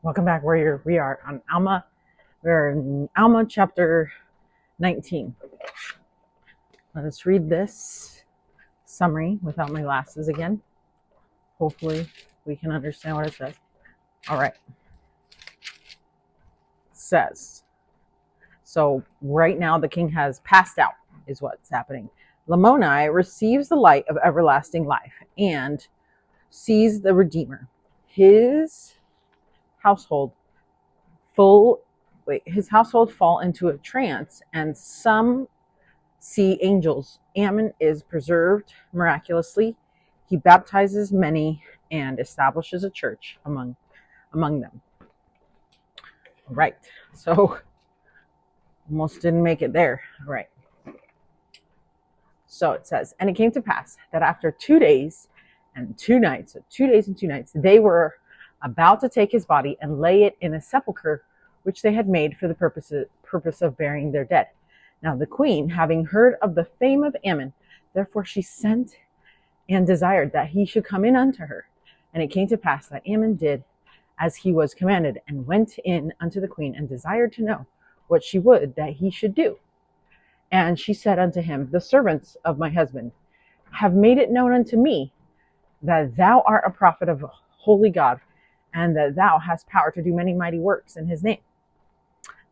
Welcome back, warrior. We are on Alma. We're in Alma chapter 19. Let us read this summary without my glasses again. Hopefully we can understand what it says. All right. It says, so right now the king has passed out, is what's happening. Lamoni receives the light of everlasting life and sees the Redeemer. His household fall into a trance, and some see angels. Ammon is preserved miraculously. He baptizes many and establishes a church among them. All right, so almost didn't make it there. All right. So it says, and it came to pass that after 2 days and 2 nights, so 2 days and 2 nights, they were about to take his body and lay it in a sepulchre which they had made for the purpose of burying their dead. Now the queen, having heard of the fame of Ammon, therefore she sent and desired that he should come in unto her. And it came to pass that Ammon did as he was commanded, and went in unto the queen, and desired to know what she would that he should do. And she said unto him, the servants of my husband have made it known unto me that thou art a prophet of holy God, and that thou hast power to do many mighty works in his name.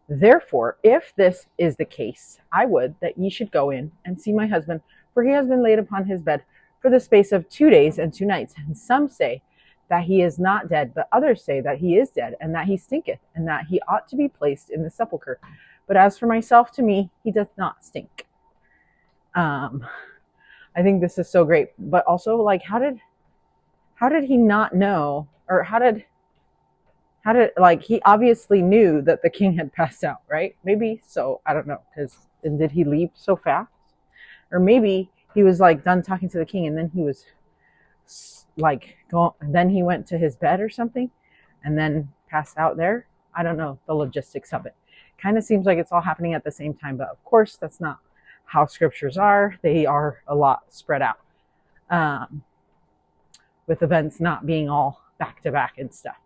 Therefore, if this is the case, I would that ye should go in and see my husband, for he has been laid upon his bed for the space of 2 days and 2 nights. And some say that he is not dead, but others say that he is dead, and that he stinketh, and that he ought to be placed in the sepulchre. But as for myself, to me he doth not stink. I think this is so great. But also, like, how did he not know, or how did like, he obviously knew that the king had passed out, right? Maybe so, I don't know, because did he leave so fast? Or maybe he was like done talking to the king, and then he was like then he went to his bed or something and then passed out there. I don't know the logistics of it. Kind of seems like it's all happening at the same time, but of course that's not how scriptures are. They are a lot spread out, with events not being all back to back and stuff.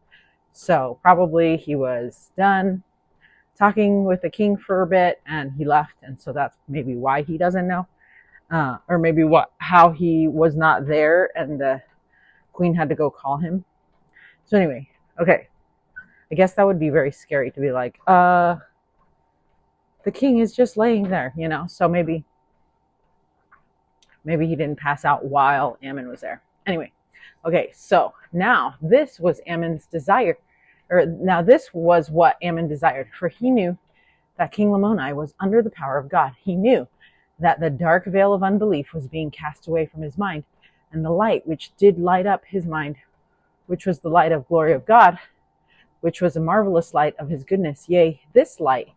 So probably he was done talking with the king for a bit and he left, and so that's maybe why he doesn't know, or maybe how he was not there and the queen had to go call him. So anyway, okay, I guess that would be very scary to be like, the king is just laying there, so maybe he didn't pass out while Ammon was there. Anyway, okay, so now this was Ammon's desire, now this was what Ammon desired, for he knew that King Lamoni was under the power of God. He knew that the dark veil of unbelief was being cast away from his mind, and the light which did light up his mind, which was the light of glory of God, which was a marvelous light of his goodness, yea, this light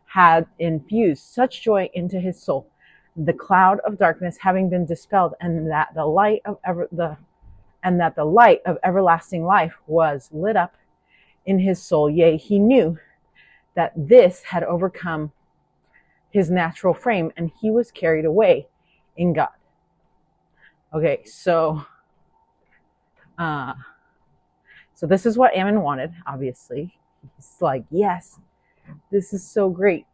had infused such joy into his soul, the cloud of darkness having been dispelled, and that the light of everlasting life was lit up in his soul. Yea, he knew that this had overcome his natural frame, and he was carried away in God. Okay, so this is what Ammon wanted, obviously. He's like, yes, this is so great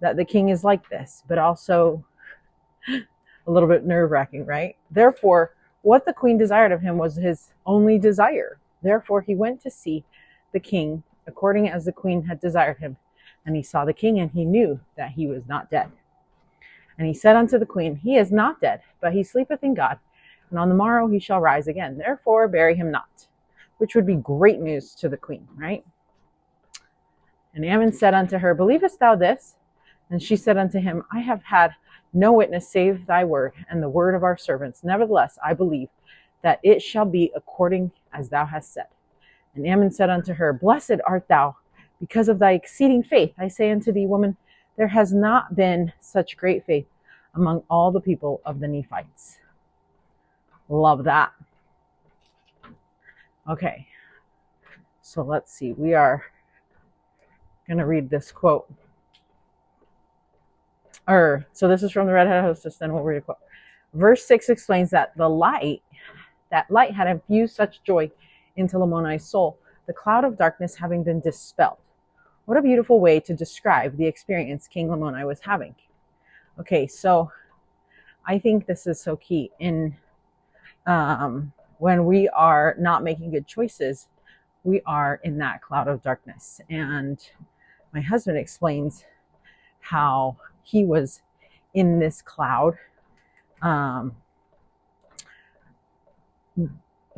that the king is like this, but also a little bit nerve-wracking, right? Therefore, what the queen desired of him was his only desire. Therefore, he went to see the king according as the queen had desired him. And he saw the king, and he knew that he was not dead. And he said unto the queen, he is not dead, but he sleepeth in God, and on the morrow he shall rise again. Therefore bury him not. Which would be great news to the queen, right? And Ammon said unto her, believest thou this? And she said unto him, I have had no witness save thy word and the word of our servants. Nevertheless, I believe that it shall be according as thou hast said. And Ammon said unto her, blessed art thou because of thy exceeding faith. I say unto thee, woman, there has not been such great faith among all the people of the Nephites. Love that. Okay, so let's see. We are going to read this quote. So this is from the Red Hat Hostess, then we'll read a quote. Verse 6 explains that that light had infused such joy into Lamoni's soul the cloud of darkness having been dispelled. What a beautiful way to describe the experience King Lamoni was having. Okay, so I think this is so key in when we are not making good choices, we are in that cloud of darkness. And my husband explains how he was in this cloud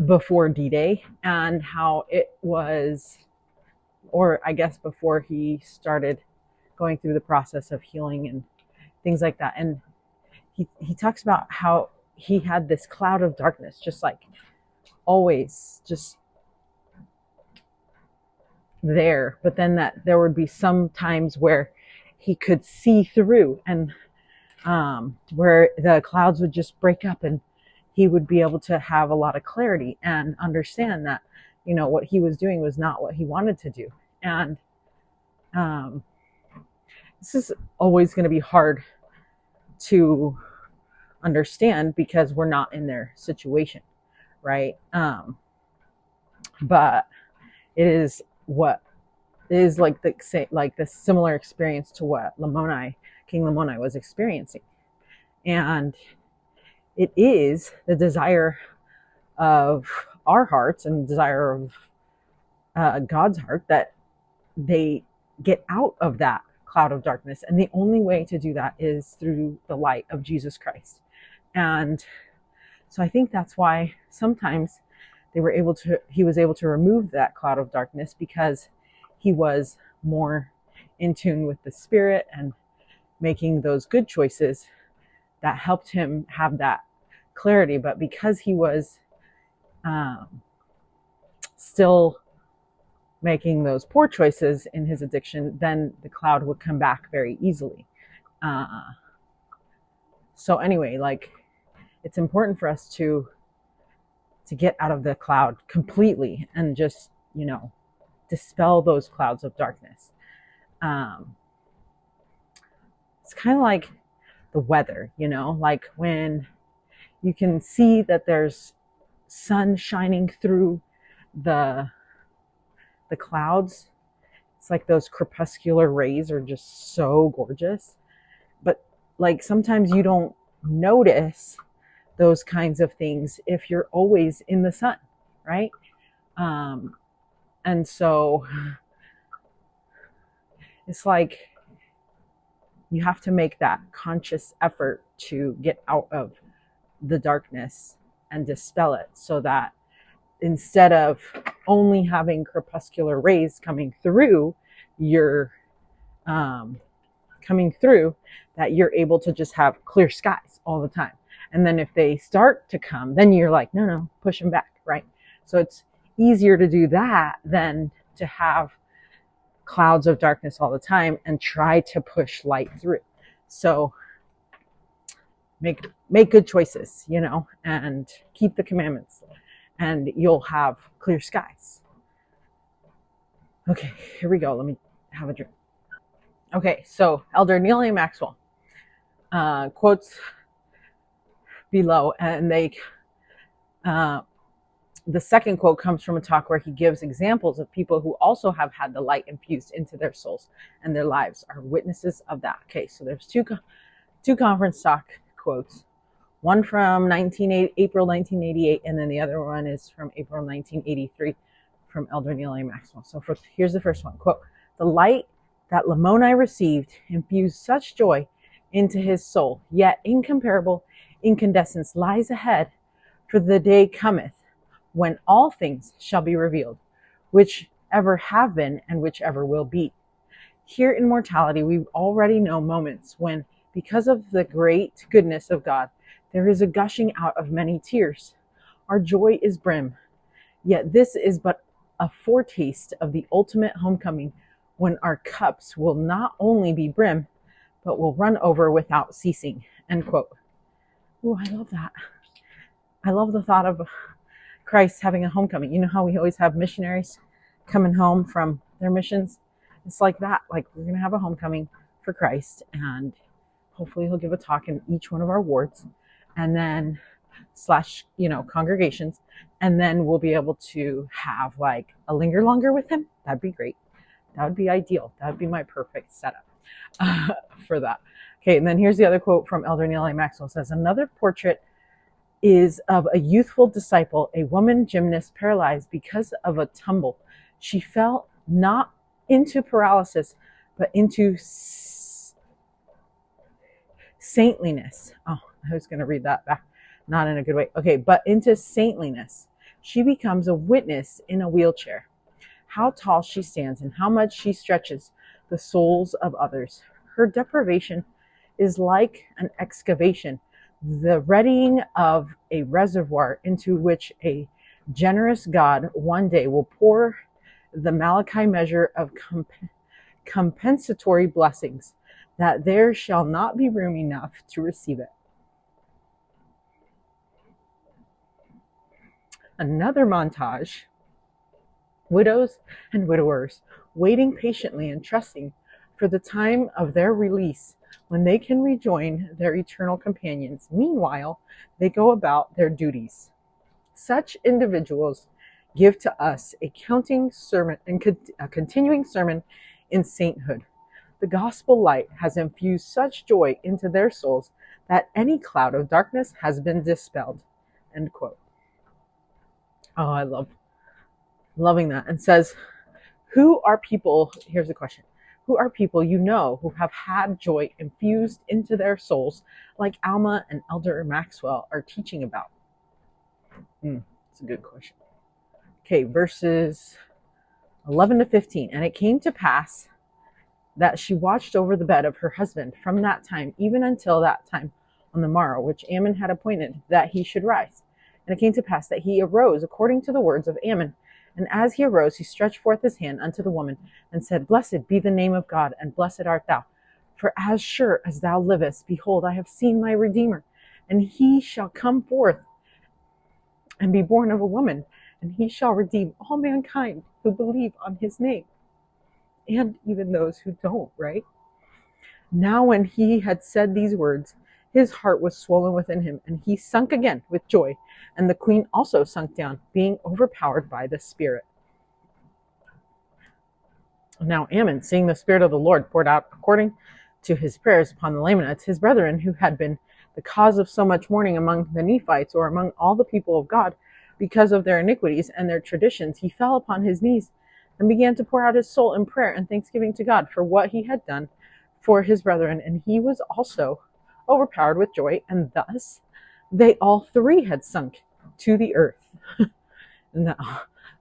before D-Day, and how it was, or I guess before he started going through the process of healing and things like that. And he talks about how he had this cloud of darkness, just like always, just there. But then that there would be some times where he could see through, and where the clouds would just break up, and he would be able to have a lot of clarity and understand that, you know, what he was doing was not what he wanted to do. And this is always going to be hard to understand because we're not in their situation, right? But it is what is like the similar experience to what King Lamoni was experiencing. And it is the desire of our hearts and desire of God's heart that they get out of that cloud of darkness. And the only way to do that is through the light of Jesus Christ. And so I think that's why sometimes he was able to remove that cloud of darkness, because he was more in tune with the Spirit and making those good choices that helped him have that clarity. But because he was still making those poor choices in his addiction, then the cloud would come back very easily. So anyway, like, it's important for us to get out of the cloud completely and just, you know, dispel those clouds of darkness. It's kind of like the weather, you know, like when you can see that there's sun shining through the clouds. It's like those crepuscular rays are just so gorgeous. But like sometimes you don't notice those kinds of things if you're always in the sun, right? And so it's like you have to make that conscious effort to get out of the darkness and dispel it, so that instead of only having crepuscular rays coming through, that you're able to just have clear skies all the time. And then if they start to come, then you're like, no, push them back, right? So it's easier to do that than to have clouds of darkness all the time and try to push light through. So make good choices, you know, and keep the commandments, and you'll have clear skies. Okay, here we go. Let me have a drink. Okay, so Elder Neal A. Maxwell quotes below, and the second quote comes from a talk where he gives examples of people who also have had the light infused into their souls, and their lives are witnesses of that. Okay, so there's two conference talk quotes, one from April 1988, and then the other one is from April 1983 from Elder Neal A. Maxwell. So here's the first one, quote, "The light that Lamoni received infused such joy into his soul, yet incomparable incandescence lies ahead, for the day cometh when all things shall be revealed, which ever have been and which ever will be. Here in mortality we already know moments when, because of the great goodness of God, there is a gushing out of many tears. Our joy is brim, yet this is but a foretaste of the ultimate homecoming, when our cups will not only be brim, but will run over without ceasing." End quote. Oh, I love that. I love the thought of Christ having a homecoming. You know how we always have missionaries coming home from their missions? It's like that. Like, we're going to have a homecoming for Christ, and hopefully he'll give a talk in each one of our wards. And then slash, congregations. And then we'll be able to have like a linger longer with him. That'd be great. That would be ideal. That would be my perfect setup for that. Okay, and then here's the other quote from Elder Neil A. Maxwell. It says, another portrait is of a youthful disciple, a woman gymnast paralyzed because of a tumble. She fell not into paralysis, but into saintliness. Oh, I was going to read that back. Not in a good way. Okay, but into saintliness. She becomes a witness in a wheelchair. How tall she stands and how much she stretches the souls of others. Her deprivation is like an excavation, the readying of a reservoir into which a generous God one day will pour the Malachi measure of compensatory blessings, that there shall not be room enough to receive it. Another montage. Widows and widowers waiting patiently and trusting for the time of their release when they can rejoin their eternal companions. Meanwhile, they go about their duties. Such individuals give to us a continuing sermon in sainthood. The gospel light has infused such joy into their souls that any cloud of darkness has been dispelled. End quote. Oh, I loving that. And says, who are people, here's the question, who are people who have had joy infused into their souls like Alma and Elder Maxwell are teaching about? It's a good question. Okay, verses 11 to 15. And it came to pass that she watched over the bed of her husband from that time, even until that time on the morrow, which Ammon had appointed that he should rise. And it came to pass that he arose according to the words of Ammon. And as he arose, he stretched forth his hand unto the woman and said, blessed be the name of God, and blessed art thou. For as sure as thou livest, behold, I have seen my Redeemer, and he shall come forth and be born of a woman, and he shall redeem all mankind who believe on his name, and even those who don't, right? Now when he had said these words, his heart was swollen within him, and he sunk again with joy. And the queen also sunk down, being overpowered by the Spirit. Now Ammon, seeing the Spirit of the Lord poured out according to his prayers upon the Lamanites, his brethren, who had been the cause of so much mourning among the Nephites, or among all the people of God, because of their iniquities and their traditions, he fell upon his knees and began to pour out his soul in prayer and thanksgiving to God for what he had done for his brethren. And he was also overpowered with joy, and thus they all three had sunk to the earth. Now,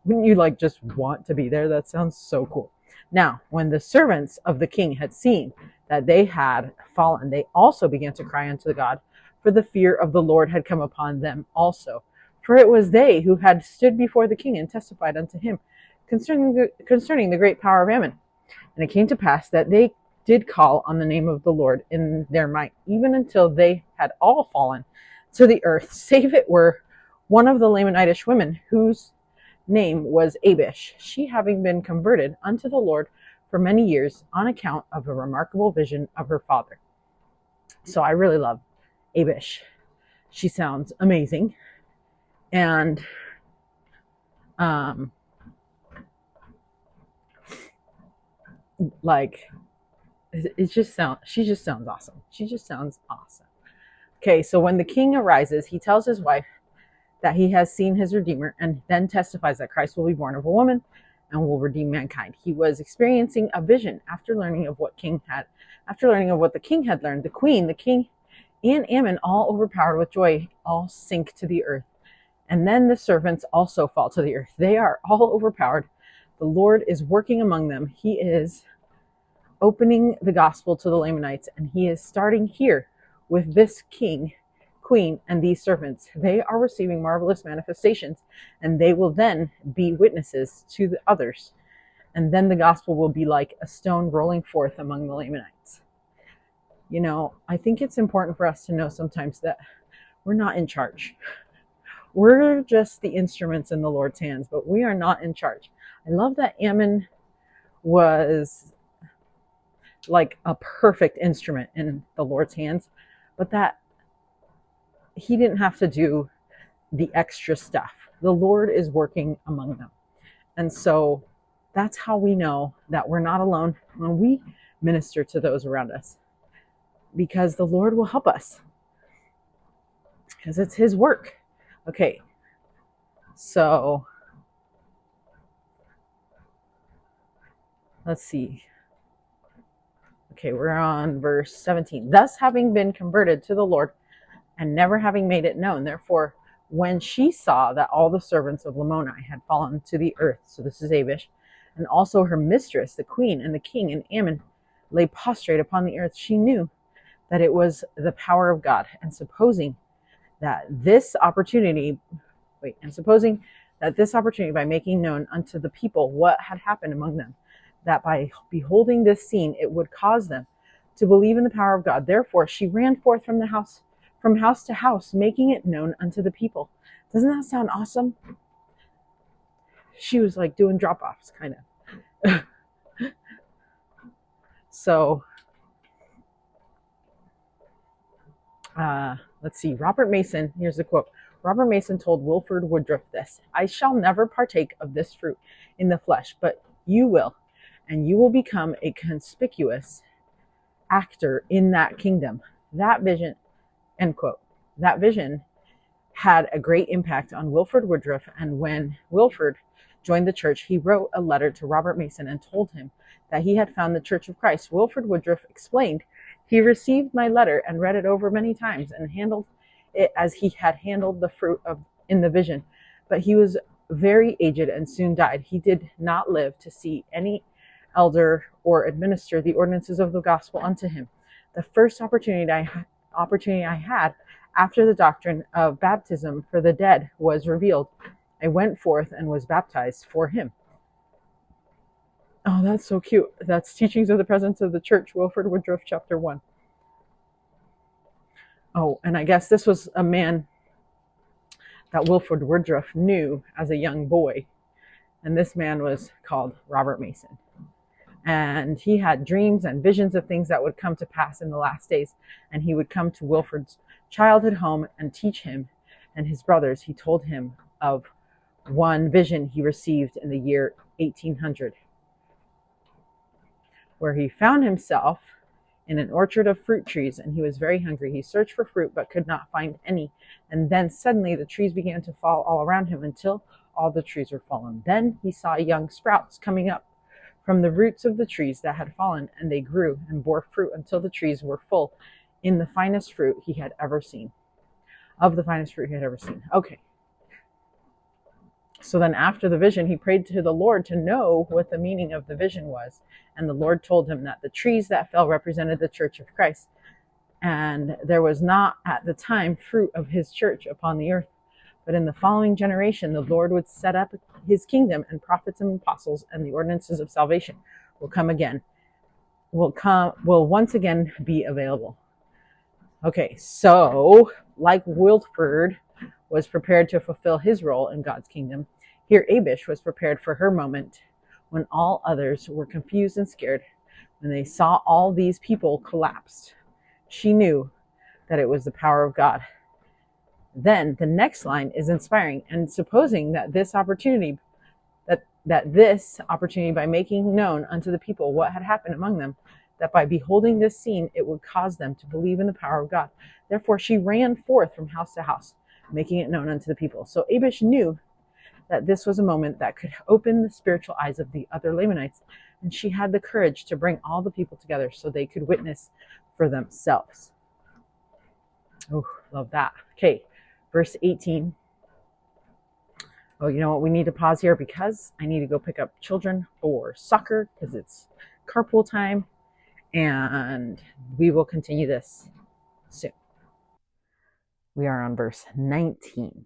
wouldn't you just want to be there? That sounds so cool. Now, when the servants of the king had seen that they had fallen, they also began to cry unto God, for the fear of the Lord had come upon them also. For it was they who had stood before the king and testified unto him concerning the great power of Ammon. And it came to pass that they did call on the name of the Lord in their might, even until they had all fallen to the earth, save it were one of the Lamanitish women, whose name was Abish, she having been converted unto the Lord for many years on account of a remarkable vision of her father. So I really love Abish. She sounds amazing. And she just sounds awesome. She just sounds awesome. Okay, so when the king arises, he tells his wife that he has seen his Redeemer, and then testifies that Christ will be born of a woman and will redeem mankind. He was experiencing a vision after learning of what the king had learned. The queen, the king, and Ammon, all overpowered with joy, all sink to the earth. And then the servants also fall to the earth. They are all overpowered. The Lord is working among them. He is opening the gospel to the Lamanites, and he is starting here with this king, queen, and these servants. They are receiving marvelous manifestations, and they will then be witnesses to the others. And then the gospel will be like a stone rolling forth among the Lamanites. I think it's important for us to know sometimes that we're not in charge. We're just the instruments in the Lord's hands, but we are not in charge. I love that Ammon was like a perfect instrument in the Lord's hands, but that he didn't have to do the extra stuff. The Lord is working among them. And so that's how we know that we're not alone when we minister to those around us, because the Lord will help us, because it's his work. Okay, so let's see. Okay, we're on verse 17. Thus having been converted to the Lord and never having made it known, therefore, when she saw that all the servants of Lamoni had fallen to the earth, so this is Abish, and also her mistress, the queen, and the king, and Ammon lay prostrate upon the earth, she knew that it was the power of God. And supposing that this opportunity by making known unto the people what had happened among them, that by beholding this scene it would cause them to believe in the power of God. Therefore she ran forth from house to house, making it known unto the people. Doesn't that sound awesome? She was like doing drop-offs, kind of. So, let's see. Robert Mason, here's the quote. Robert Mason told Wilford Woodruff this: I shall never partake of this fruit in the flesh, but you will, and you will become a conspicuous actor in that kingdom. That vision, end quote. That vision had a great impact on Wilford Woodruff, and when Wilford joined the church, he wrote a letter to Robert Mason and told him that he had found the Church of Christ. Wilford Woodruff explained, he received my letter and read it over many times and handled it as he had handled the fruit in the vision. But he was very aged and soon died. He did not live to see any elder or administer the ordinances of the gospel unto him. The first opportunity I had after the doctrine of baptism for the dead was revealed, I went forth and was baptized for him. Oh, that's so cute. That's Teachings of the Presence of the Church, Wilford Woodruff, chapter 1. Oh, and I guess this was a man that Wilford Woodruff knew as a young boy. And this man was called Robert Mason. And he had dreams and visions of things that would come to pass in the last days. And he would come to Wilford's childhood home and teach him and his brothers. He told him of one vision he received in the year 1800, where he found himself in an orchard of fruit trees, and he was very hungry. He searched for fruit but could not find any. And then suddenly the trees began to fall all around him until all the trees were fallen. Then he saw young sprouts coming up from the roots of the trees that had fallen, and they grew and bore fruit until the trees were full in the finest fruit he had ever seen. Of the finest fruit he had ever seen. Okay. So then after the vision, he prayed to the Lord to know what the meaning of the vision was. And the Lord told him that the trees that fell represented the Church of Christ. And there was not at the time fruit of his church upon the earth. But in the following generation, the Lord would set up his kingdom, and prophets and apostles and the ordinances of salvation will once again be available. Okay, so like Wilford was prepared to fulfill his role in God's kingdom, here Abish was prepared for her moment when all others were confused and scared. When they saw all these people collapsed, she knew that it was the power of God. Then the next line is inspiring. And supposing that this opportunity by making known unto the people what had happened among them, that by beholding this scene it would cause them to believe in the power of God. Therefore she ran forth from house to house, making it known unto the people. So Abish knew that this was a moment that could open the spiritual eyes of the other Lamanites, and she had the courage to bring all the people together so they could witness for themselves. Oh, love that. Okay, verse 18. Oh, you know what? We need to pause here because I need to go pick up children for soccer because it's carpool time, and we will continue this soon. We are on verse 19.